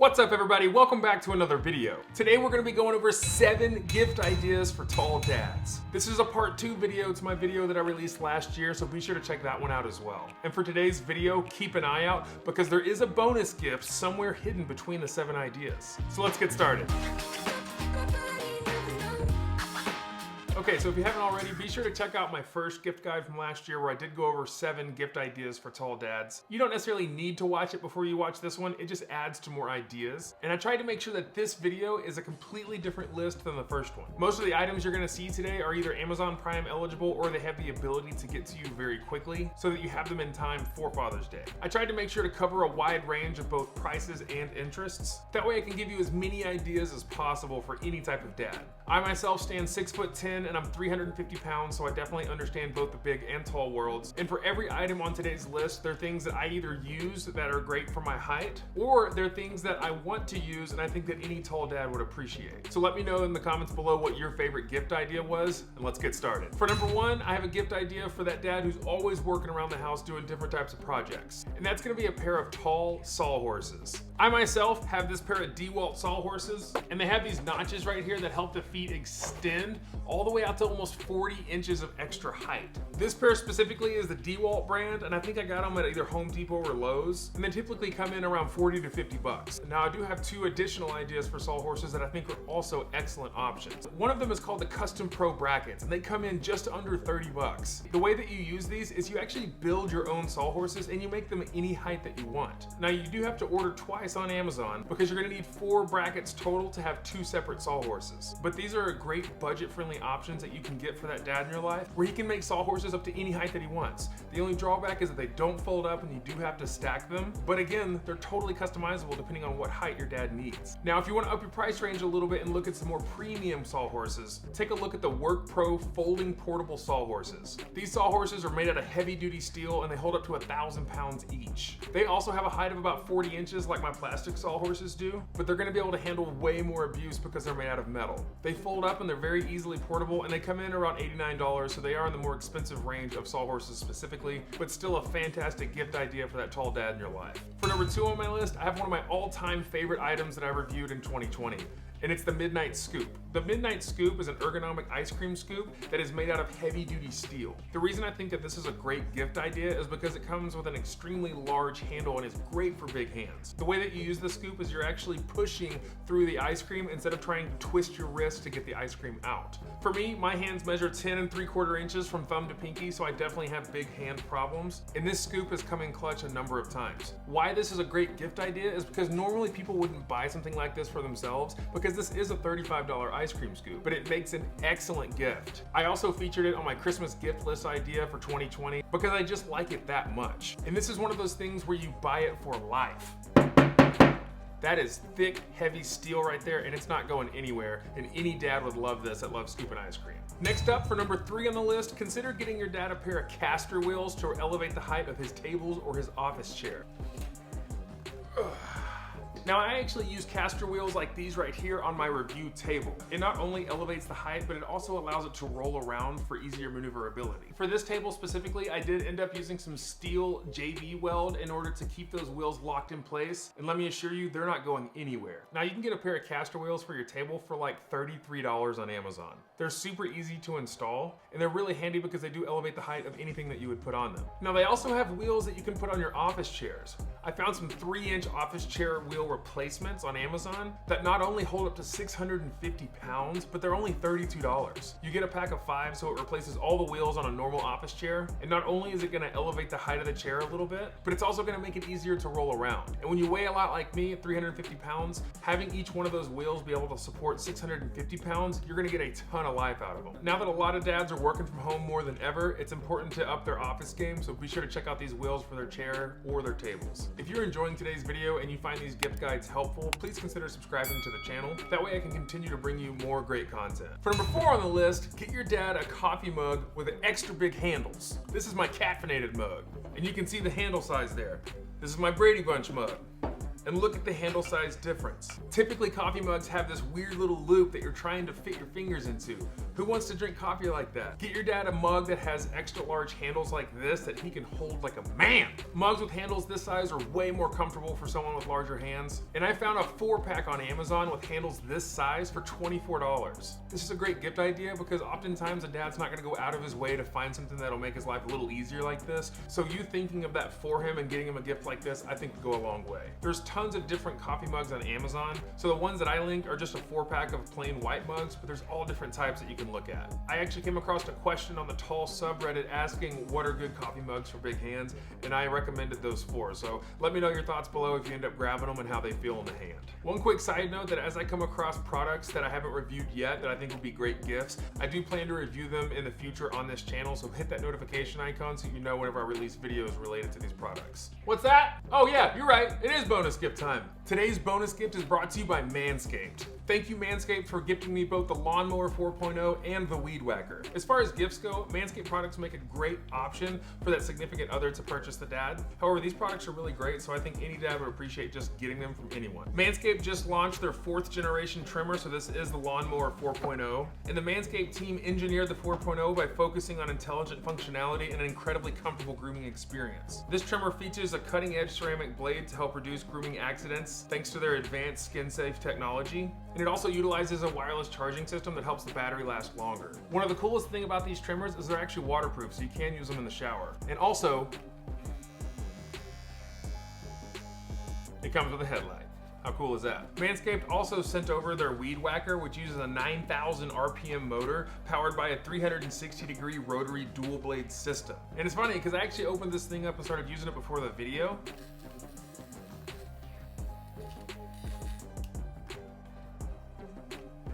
What's up everybody, welcome back to another video. Today we're gonna be going over 7 gift ideas for tall dads. This is a part 2 video to my video that I released last year, so be sure to check that one out as well. And for today's video, keep an eye out because there is a bonus gift somewhere hidden between the 7 ideas. So let's get started. Okay, so if you haven't already, be sure to check out my first gift guide from last year where I did go over 7 gift ideas for tall dads. You don't necessarily need to watch it before you watch this one, it just adds to more ideas. And I tried to make sure that this video is a completely different list than the first one. Most of the items you're gonna see today are either Amazon Prime eligible or they have the ability to get to you very quickly so that you have them in time for Father's Day. I tried to make sure to cover a wide range of both prices and interests. That way I can give you as many ideas as possible for any type of dad. I myself stand 6'10" and I'm 350 pounds, so I definitely understand both the big and tall worlds. And for every item on today's list, they're things that I either use that are great for my height, or they're things that I want to use and I think that any tall dad would appreciate. So let me know in the comments below what your favorite gift idea was, and let's get started. For number 1, I have a gift idea for that dad who's always working around the house doing different types of projects. And that's gonna be a pair of tall Sawhorses. I myself have this pair of DeWalt Sawhorses, and they have these notches right here that help the feet extend all the way out to almost 40 inches of extra height. This pair specifically is the DeWalt brand, and I think I got them at either Home Depot or Lowe's, and they typically come in around 40 to 50 bucks. Now I do have 2 additional ideas for Sawhorses that I think are also excellent options. One of them is called the Custom Pro brackets, and they come in just under 30 bucks. The way that you use these is you actually build your own Sawhorses and you make them any height that you want. Now you do have to order twice on Amazon because you're gonna need 4 brackets total to have 2 separate Sawhorses. But these are a great budget-friendly options that you can get for that dad in your life, where he can make Sawhorses up to any height that he wants. The only drawback is that they don't fold up and you do have to stack them, but again, they're totally customizable depending on what height your dad needs. Now, if you want to up your price range a little bit and look at some more premium Sawhorses, take a look at the Work Pro folding portable Sawhorses. These Sawhorses are made out of heavy-duty steel and they hold up to 1,000 pounds each. They also have a height of about 40 inches like my plastic Sawhorses do, but they're going to be able to handle way more abuse because they're made out of metal. They fold up and they're very easily portable, and they come in around $89, so they are in the more expensive range of Sawhorses specifically, but still a fantastic gift idea for that tall dad in your life. For number 2 on my list, I have one of my all-time favorite items that I reviewed in 2020. And it's the Midnight Scoop. The Midnight Scoop is an ergonomic ice cream scoop that is made out of heavy-duty steel. The reason I think that this is a great gift idea is because it comes with an extremely large handle and is great for big hands. The way that you use the scoop is you're actually pushing through the ice cream instead of trying to twist your wrist to get the ice cream out. For me, my hands measure 10 3/4 inches from thumb to pinky, so I definitely have big hand problems. And this scoop has come in clutch a number of times. Why this is a great gift idea is because normally people wouldn't buy something like this for themselves because this is a $35 ice cream scoop, but it makes an excellent gift. I also featured it on my Christmas gift list idea for 2020 because I just like it that much. And this is one of those things where you buy it for life. That is thick, heavy steel right there, and it's not going anywhere, and any dad would love this that loves scooping ice cream. Next up, for number 3 on the list, consider getting your dad a pair of caster wheels to elevate the height of his tables or his office chair. Now I actually use caster wheels like these right here on my review table. It not only elevates the height, but it also allows it to roll around for easier maneuverability. For this table specifically, I did end up using some steel JB weld in order to keep those wheels locked in place. And let me assure you, they're not going anywhere. Now you can get a pair of caster wheels for your table for like $33 on Amazon. They're super easy to install, and they're really handy because they do elevate the height of anything that you would put on them. Now they also have wheels that you can put on your office chairs. I found some 3-inch office chair wheel replacements on Amazon that not only hold up to 650 pounds, but they're only $32. You get a pack of 5, so it replaces all the wheels on a normal office chair. And not only is it gonna elevate the height of the chair a little bit, but it's also gonna make it easier to roll around. And when you weigh a lot like me at 350 pounds, having each one of those wheels be able to support 650 pounds, you're gonna get a ton of life out of them. Now that a lot of dads are working from home more than ever, it's important to up their office game, so be sure to check out these wheels for their chair or their tables. If you're enjoying today's video and you find these gift guides helpful, please consider subscribing to the channel. That way I can continue to bring you more great content. For number 4 on the list, get your dad a coffee mug with extra big handles. This is my caffeinated mug, and you can see the handle size there. This is my Brady Bunch mug. And look at the handle size difference. Typically coffee mugs have this weird little loop that you're trying to fit your fingers into. Who wants to drink coffee like that? Get your dad a mug that has extra large handles like this that he can hold like a man. Mugs with handles this size are way more comfortable for someone with larger hands. And I found a 4-pack on Amazon with handles this size for $24. This is a great gift idea because oftentimes a dad's not gonna go out of his way to find something that'll make his life a little easier like this. So you thinking of that for him and getting him a gift like this, I think would go a long way. There's tons of different coffee mugs on Amazon. So the ones that I linked are just a 4-pack of plain white mugs, but there's all different types that you can look at. I actually came across a question on the Tall subreddit asking what are good coffee mugs for big hands, and I recommended those 4. So let me know your thoughts below if you end up grabbing them and how they feel in the hand. One quick side note that as I come across products that I haven't reviewed yet that I think would be great gifts, I do plan to review them in the future on this channel, so hit that notification icon so you know whenever I release videos related to these products. What's that? Oh yeah, you're right, it is bonus gift time. Today's bonus gift is brought to you by Manscaped. Thank you Manscaped for gifting me both the Lawnmower 4.0 and the Weed Whacker. As far as gifts go, Manscaped products make a great option for that significant other to purchase the dad. However, these products are really great, so I think any dad would appreciate just getting them from anyone. Manscaped just launched their 4th generation trimmer, so this is the Lawnmower 4.0. And the Manscaped team engineered the 4.0 by focusing on intelligent functionality and an incredibly comfortable grooming experience. This trimmer features a cutting-edge ceramic blade to help reduce grooming accidents thanks to their advanced skin-safe technology. And it also utilizes a wireless charging system that helps the battery last longer. One of the coolest things about these trimmers is they're actually waterproof, so you can use them in the shower. And also, it comes with a headlight. How cool is that? Manscaped also sent over their Weed Whacker, which uses a 9,000 RPM motor powered by a 360-degree rotary dual blade system. And it's funny because I actually opened this thing up and started using it before the video.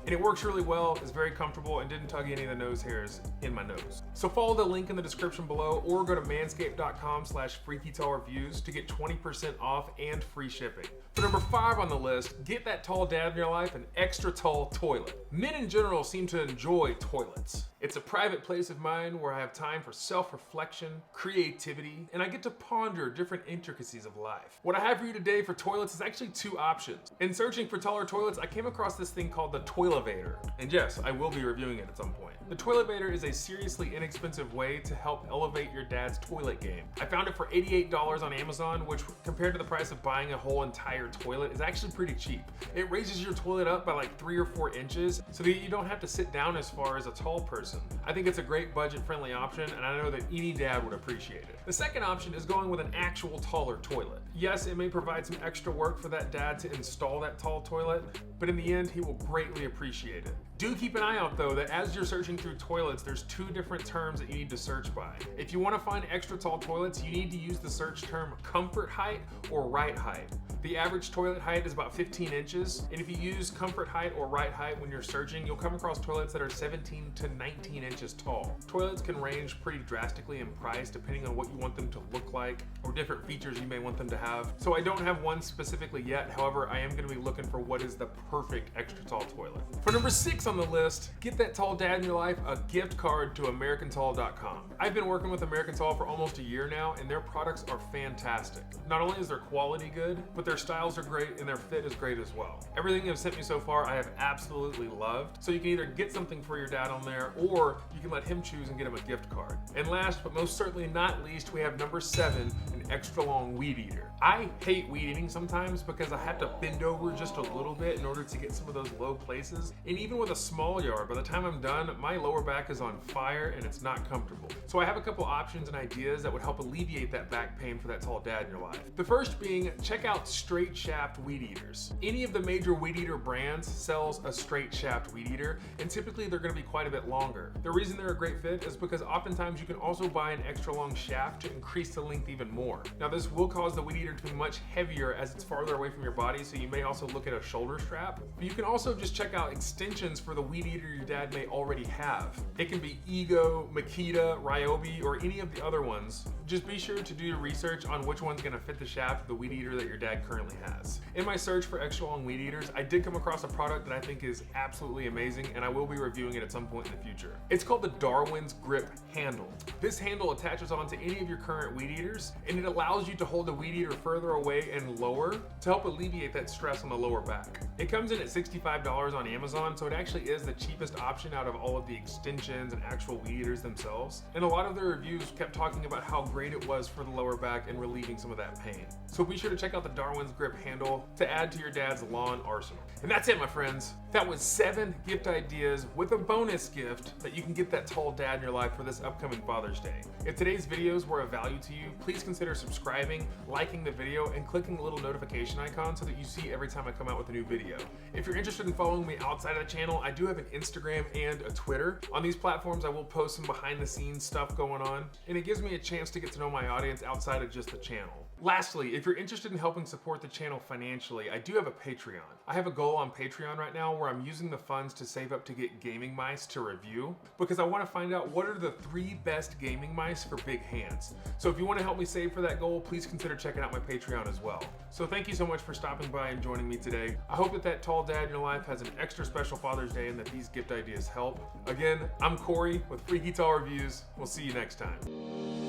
And it works really well, is very comfortable, and didn't tug any of the nose hairs in my nose. So follow the link in the description below or go to manscaped.com/freakytallreviews to get 20% off and free shipping. For number 5 on the list, get that tall dad in your life an extra tall toilet. Men in general seem to enjoy toilets. It's a private place of mine where I have time for self-reflection, creativity, and I get to ponder different intricacies of life. What I have for you today for toilets is actually 2 options. In searching for taller toilets, I came across this thing called the Toilevator. And yes, I will be reviewing it at some point. The Toilevator is a seriously inexpensive way to help elevate your dad's toilet game. I found it for $88 on Amazon, which compared to the price of buying a whole entire toilet is actually pretty cheap. It raises your toilet up by like 3 or 4 inches so that you don't have to sit down as far as a tall person. I think it's a great budget-friendly option, and I know that any dad would appreciate it. The second option is going with an actual taller toilet. Yes, it may provide some extra work for that dad to install that tall toilet, but in the end, he will greatly appreciate it. Do keep an eye out though that as you're searching through toilets, there's 2 different terms that you need to search by. If you want to find extra tall toilets, you need to use the search term comfort height or right height. The average toilet height is about 15 inches, and if you use comfort height or right height when you're searching, you'll come across toilets that are 17 to 19 inches tall. Toilets can range pretty drastically in price depending on what you want them to look like or different features you may want them to have. So I don't have one specifically yet, however, I am going to be looking for what is the perfect extra tall toilet. For number 6 on the list, get that tall dad in your life a gift card to AmericanTall.com. I've been working with American Tall for almost a year now, and their products are fantastic. Not only is their quality good, but their styles are great and their fit is great as well. Everything they've sent me so far I have absolutely loved, so you can either get something for your dad on there or you can let him choose and get him a gift card. And last but most certainly not least, we have number 7, an extra long weed eater. I hate weed eating sometimes because I have to bend over just a little bit in order to get some of those low places, and even with a small yard, by the time I'm done, my lower back is on fire and it's not comfortable. So I have a couple options and ideas that would help alleviate that back pain for that tall dad in your life. The first being, check out straight shaft weed eaters. Any of the major weed eater brands sells a straight shaft weed eater, and typically they're going to be quite a bit longer. The reason they're a great fit is because oftentimes you can also buy an extra long shaft to increase the length even more. Now this will cause the weed eater to be much heavier as it's farther away from your body, so you may also look at a shoulder strap. But you can also just check out extensions for the weed eater your dad may already have. It can be Ego, Makita, Ryobi, or any of the other ones. Just be sure to do your research on which one's gonna fit the shaft of the weed eater that your dad currently has. In my search for extra long weed eaters, I did come across a product that I think is absolutely amazing, and I will be reviewing it at some point in the future. It's called the Darwin's Grip Handle. This handle attaches onto any of your current weed eaters, and it it allows you to hold the weed eater further away and lower to help alleviate that stress on the lower back. It comes in at $65 on Amazon, so it actually is the cheapest option out of all of the extensions and actual weed eaters themselves. And a lot of their reviews kept talking about how great it was for the lower back and relieving some of that pain. So be sure to check out the Darwin's Grip handle to add to your dad's lawn arsenal. And that's it, my friends. That was 7 gift ideas with a bonus gift that you can get that tall dad in your life for this upcoming Father's Day. If today's videos were of value to you, please consider subscribing, liking the video, and clicking the little notification icon so that you see every time I come out with a new video. If you're interested in following me outside of the channel, I do have an Instagram and a Twitter. On these platforms, I will post some behind the scenes stuff going on, and it gives me a chance to get to know my audience outside of just the channel. Lastly, if you're interested in helping support the channel financially, I do have a Patreon. I have a goal on Patreon right now where I'm using the funds to save up to get gaming mice to review, because I want to find out what are the 3 best gaming mice for big hands. So if you want to help me save for that goal, please consider checking out my Patreon as well. So thank you so much for stopping by and joining me today. I hope that that tall dad in your life has an extra special Father's Day and that these gift ideas help. Again, I'm Corey with Freaky Tall Reviews. We'll see you next time.